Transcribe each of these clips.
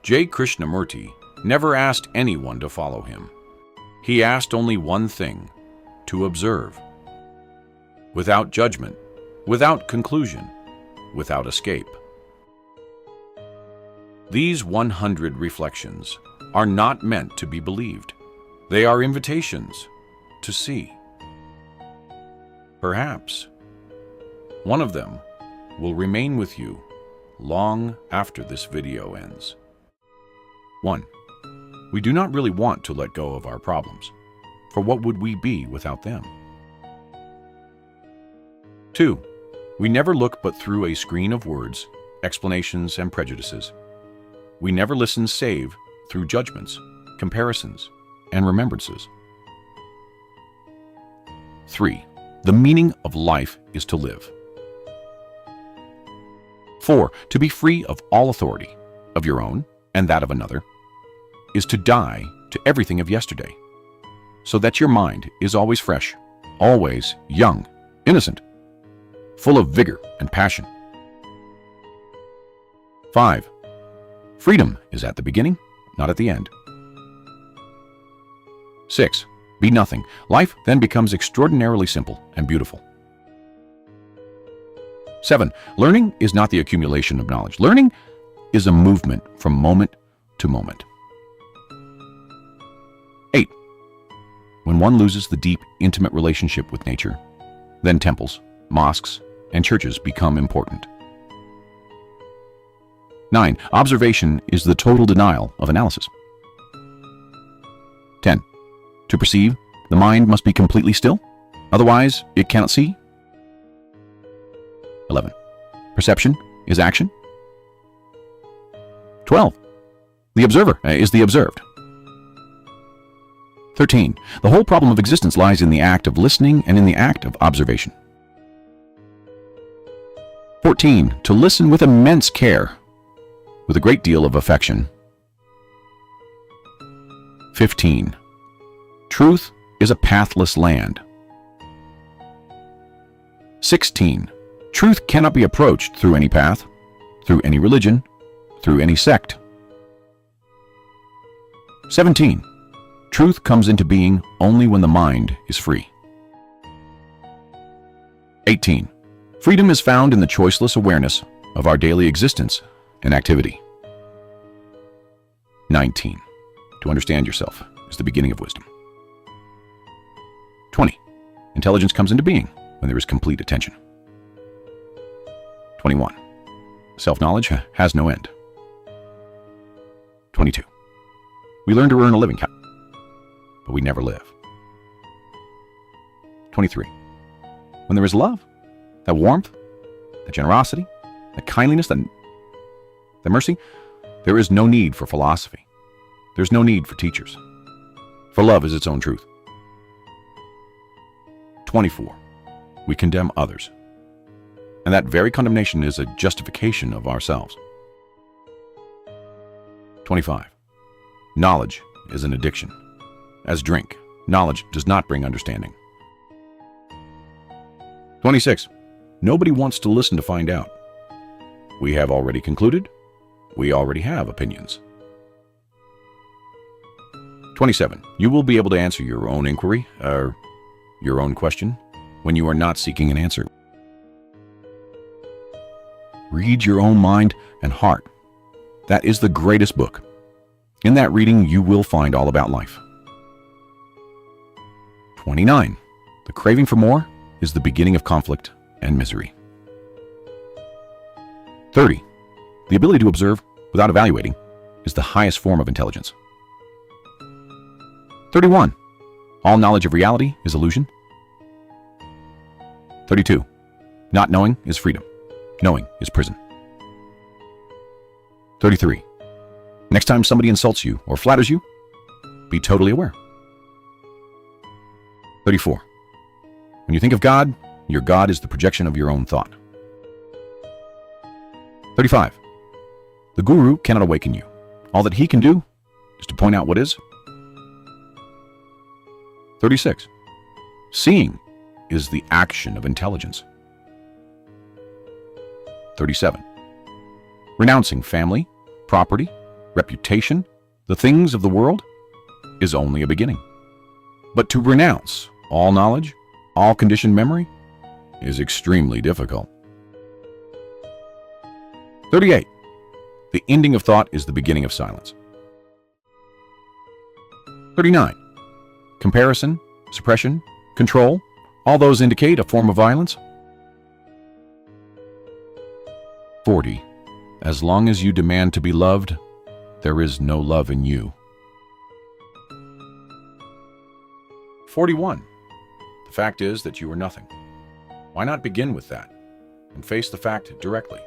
Jiddu Krishnamurti never asked anyone to follow him. He asked only one thing: to observe. Without judgment, without conclusion, without escape. These 100 reflections are not meant to be believed. They are invitations to see. Perhaps one of them will remain with you long after this video ends. 1. We do not really want to let go of our problems, for what would we be without them? 2. We never look but through a screen of words, explanations, and prejudices. We never listen save through judgments, comparisons, and remembrances. 3. The meaning of life is to live. 4. To be free of all authority, of your own and that of another, is to die to everything of yesterday, so that your mind is always fresh, always young, innocent, full of vigor and passion. 5. Freedom is at the beginning, not at the end. 6. Be nothing. Life then becomes extraordinarily simple and beautiful. 7. Learning is not the accumulation of knowledge. Learning is a movement from moment to moment. 8. When one loses the deep, intimate relationship with nature, then temples, mosques, and churches become important. 9. Observation is the total denial of analysis. 10. To perceive, the mind must be completely still, otherwise it cannot see. 11. Perception is action. 12. The observer is the observed. 13. The whole problem of existence lies in the act of listening and in the act of observation. 14. To listen with immense care, with a great deal of affection. 15. Truth is a pathless land. 16. Truth cannot be approached through any path, through any religion, through any sect. 17. Truth comes into being only when the mind is free. 18. Freedom is found in the choiceless awareness of our daily existence and activity. 19. To understand yourself is the beginning of wisdom. 20. Intelligence comes into being when there is complete attention. 21. Self-knowledge has no end. 22. We learn to earn a living, but we never live. 23. When there is love, that warmth, that generosity, that kindliness, that mercy, there is no need for philosophy. There's no need for teachers. For love is its own truth. 24. We condemn others, and that very condemnation is a justification of ourselves. 25. Knowledge is an addiction. As drink, knowledge does not bring understanding. 26. Nobody wants to listen to find out. We have already concluded. We already have opinions. 27. You will be able to answer your own inquiry, or your own question, when you are not seeking an answer. Read your own mind and heart. That is the greatest book. In that reading, you will find all about life. 29. The craving for more is the beginning of conflict and misery. 30. The ability to observe without evaluating is the highest form of intelligence. 31. All knowledge of reality is illusion. 32. Not knowing is freedom. Knowing is prison. 33. Next time somebody insults you or flatters you, be totally aware. 34. When you think of God, your God is the projection of your own thought. 35. The Guru cannot awaken you. All that he can do is to point out what is. 36. Seeing is the action of intelligence. 37. Renouncing family, property, reputation, the things of the world, is only a beginning. But to renounce all knowledge, all conditioned memory, is extremely difficult. 38. The ending of thought is the beginning of silence. 39. Comparison, suppression, control, all those indicate a form of violence. 40. As long as you demand to be loved, there is no love in you. 41. The fact is that you are nothing. Why not begin with that and face the fact directly,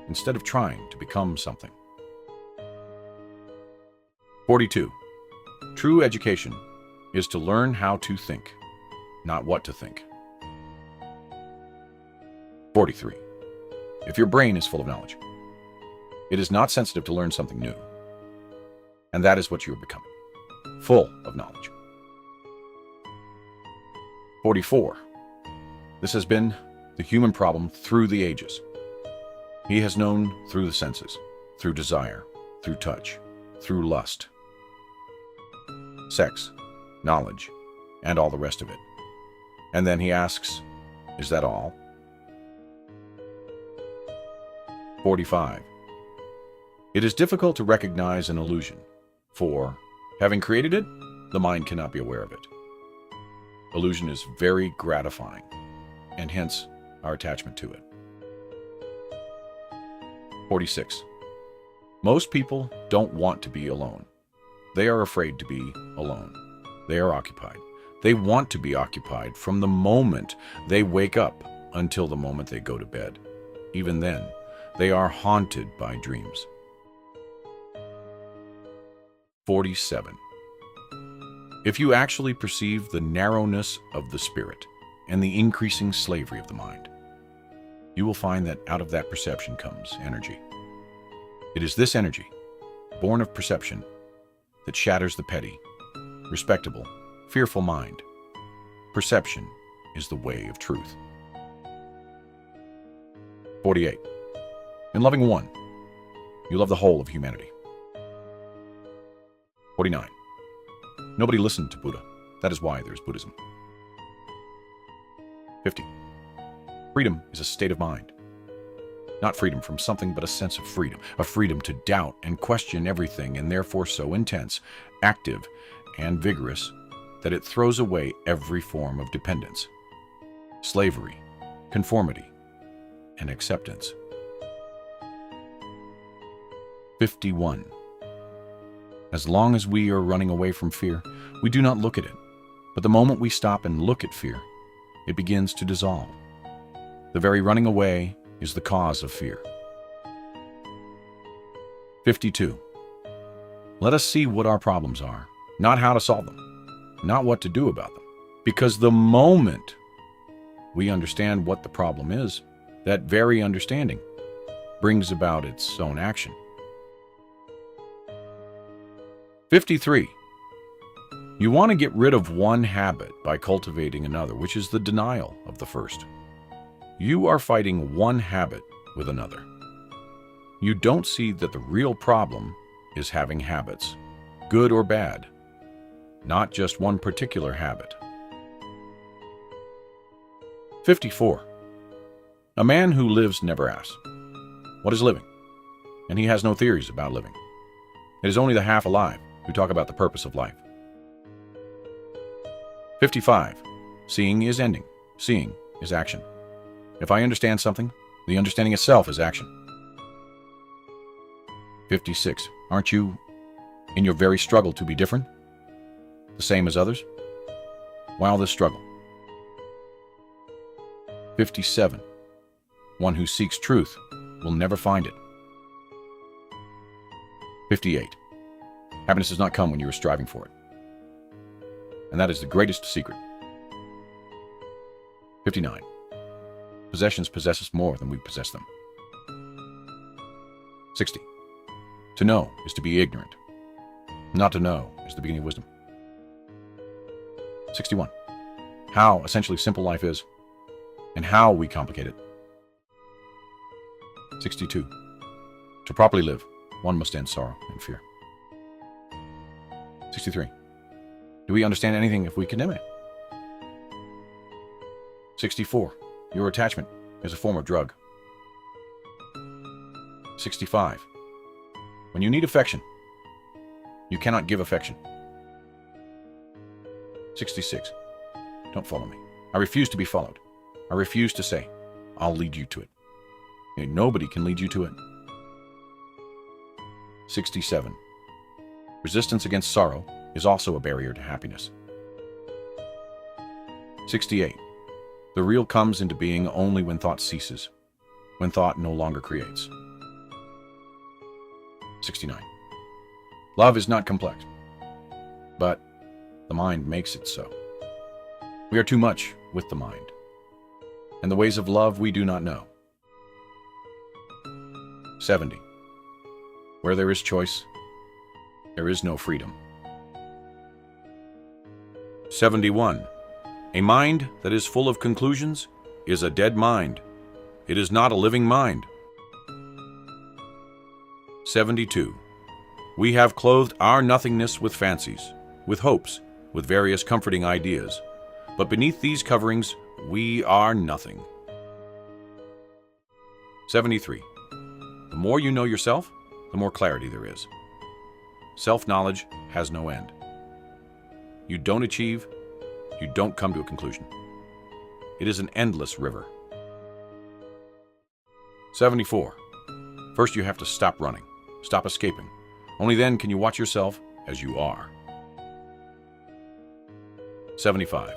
instead of trying to become something? 42. True education is to learn how to think, not what to think. 43. If your brain is full of knowledge, it is not sensitive to learn something new. And that is what you are becoming, full of knowledge. 44. This has been the human problem through the ages. He has known through the senses, through desire, through touch, through lust, sex, knowledge, and all the rest of it. And then he asks, is that all? 45. It is difficult to recognize an illusion, for, having created it, the mind cannot be aware of it. Illusion is very gratifying, and hence our attachment to it. 46. Most people don't want to be alone. They are afraid to be alone. They are occupied. They want to be occupied from the moment they wake up until the moment they go to bed. Even then, they are haunted by dreams. 47. If you actually perceive the narrowness of the spirit and the increasing slavery of the mind, you will find that out of that perception comes energy. It is this energy, born of perception, that shatters the petty, respectable, fearful mind. Perception is the way of truth. 48. In loving one, you love the whole of humanity. 49. Nobody listened to Buddha. That is why there is Buddhism. 50. Freedom is a state of mind. Not freedom from something, but a sense of freedom. A freedom to doubt and question everything, and therefore so intense, active, and vigorous that it throws away every form of dependence, slavery, conformity, and acceptance. 51. As long as we are running away from fear, we do not look at it. But the moment we stop and look at fear, it begins to dissolve. The very running away is the cause of fear. 52. Let us see what our problems are, not how to solve them, not what to do about them. Because the moment we understand what the problem is, that very understanding brings about its own action. 53. You want to get rid of one habit by cultivating another, which is the denial of the first. You are fighting one habit with another. You don't see that the real problem is having habits, good or bad, not just one particular habit. 54. A man who lives never asks, what is living? And he has no theories about living. It is only the half alive who talk about the purpose of life. 55. Seeing is ending. Seeing is action. If I understand something, the understanding itself is action. 56. Aren't you, in your very struggle to be different, the same as others? Why all this struggle? 57. One who seeks truth will never find it. 58. Happiness does not come when you are striving for it. And that is the greatest secret. 59. Possessions possess us more than we possess them. 60. To know is to be ignorant. Not to know is the beginning of wisdom. 61. How essentially simple life is, and how we complicate it. 62. To properly live, One must end sorrow and fear. 63. Do we understand anything if we condemn it? 64. Your attachment is a form of drug. 65. When you need affection, you cannot give affection. 66. Don't follow me. I refuse to be followed. I refuse to say, I'll lead you to it. Nobody can lead you to it. 67. Resistance against sorrow is also a barrier to happiness. 68. The real comes into being only when thought ceases, when thought no longer creates. 69. Love is not complex, but the mind makes it so. We are too much with the mind, and the ways of love we do not know. 70. Where there is choice, there is no freedom. 71. A mind that is full of conclusions is a dead mind. It is not a living mind. 72. We have clothed our nothingness with fancies, with hopes, with various comforting ideas, but beneath these coverings, we are nothing. 73. The more you know yourself, the more clarity there is. Self-knowledge has no end. You don't achieve, you don't come to a conclusion. It is an endless river. 74. First you have to stop running, stop escaping. Only then can you watch yourself as you are. 75.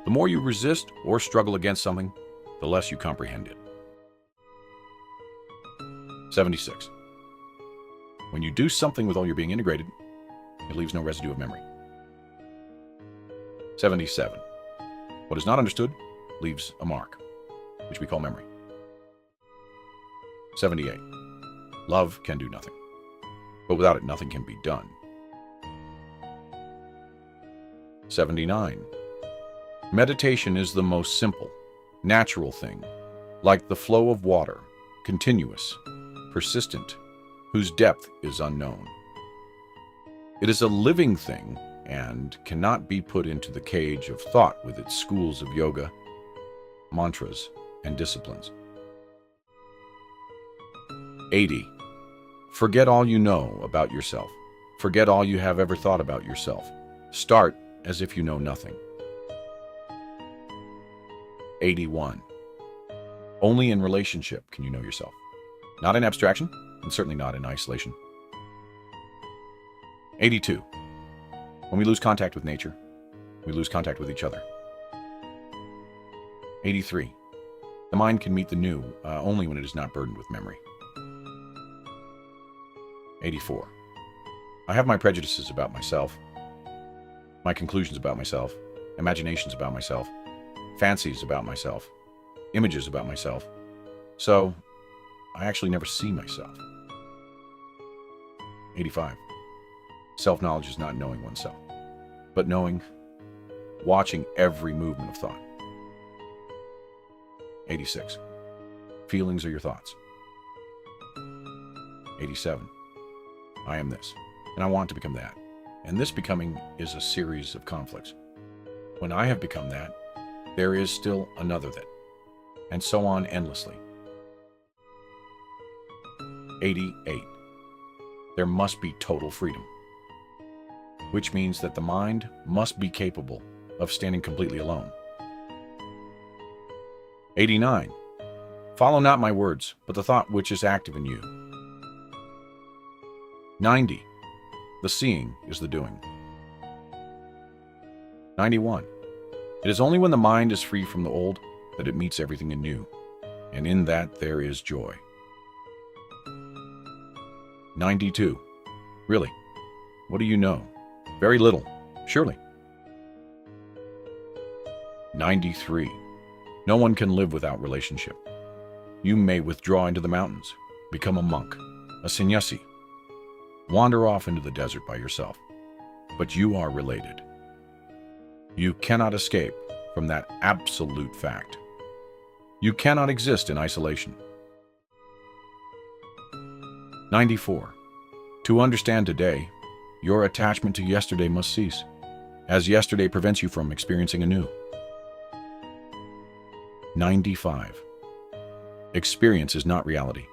The more you resist or struggle against something, the less you comprehend it. 76. When you do something with all your being integrated, it leaves no residue of memory. 77. What is not understood leaves a mark, which we call memory. 78. Love can do nothing, but without it nothing can be done. 79. Meditation is the most simple, natural thing, like the flow of water, continuous, persistent, whose depth is unknown. It is a living thing and cannot be put into the cage of thought with its schools of yoga, mantras, and disciplines. 80. Forget all you know about yourself. Forget all you have ever thought about yourself. Start as if you know nothing. 81. Only in relationship can you know yourself. Not in abstraction, and certainly not in isolation. 82. When we lose contact with nature, we lose contact with each other. 83. The mind can meet the new only when it is not burdened with memory. 84. I have my prejudices about myself, my conclusions about myself, imaginations about myself, fancies about myself, images about myself, so I actually never see myself. 85. Self-knowledge is not knowing oneself, but knowing, watching every movement of thought. 86. Feelings are your thoughts. 87. I am this, and I want to become that. And this becoming is a series of conflicts. When I have become that, there is still another that, and so on endlessly. 88. There must be total freedom, which means that the mind must be capable of standing completely alone. 89. Follow not my words, but the thought which is active in you. 90. The seeing is the doing. 91. It is only when the mind is free from the old that it meets everything anew, and in that there is joy. 92. Really, what do you know? Very little, surely. 93. No one can live without relationship. You may withdraw into the mountains, become a monk, a sannyasi, wander off into the desert by yourself, but you are related. You cannot escape from that absolute fact. You cannot exist in isolation. 94. To understand today, your attachment to yesterday must cease, as yesterday prevents you from experiencing anew. 95. Experience is not reality.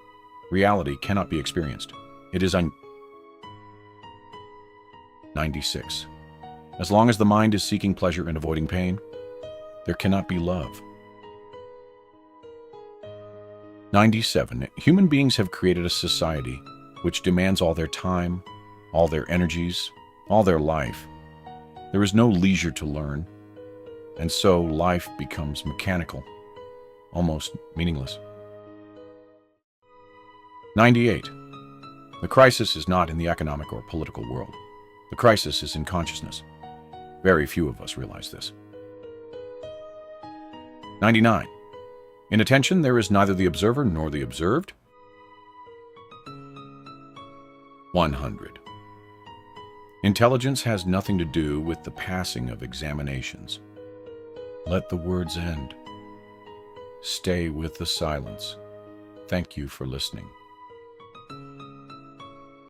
Reality cannot be experienced. It is 96. As long as the mind is seeking pleasure and avoiding pain, there cannot be love. 97. Human beings have created a society which demands all their time, all their energies, all their life. There is no leisure to learn, and so life becomes mechanical, almost meaningless. 98. The crisis is not in the economic or political world. The crisis is in consciousness. Very few of us realize this. 99. In attention, there is neither the observer nor the observed. 100. Intelligence has nothing to do with the passing of examinations. Let the words end. Stay with the silence. Thank you for listening.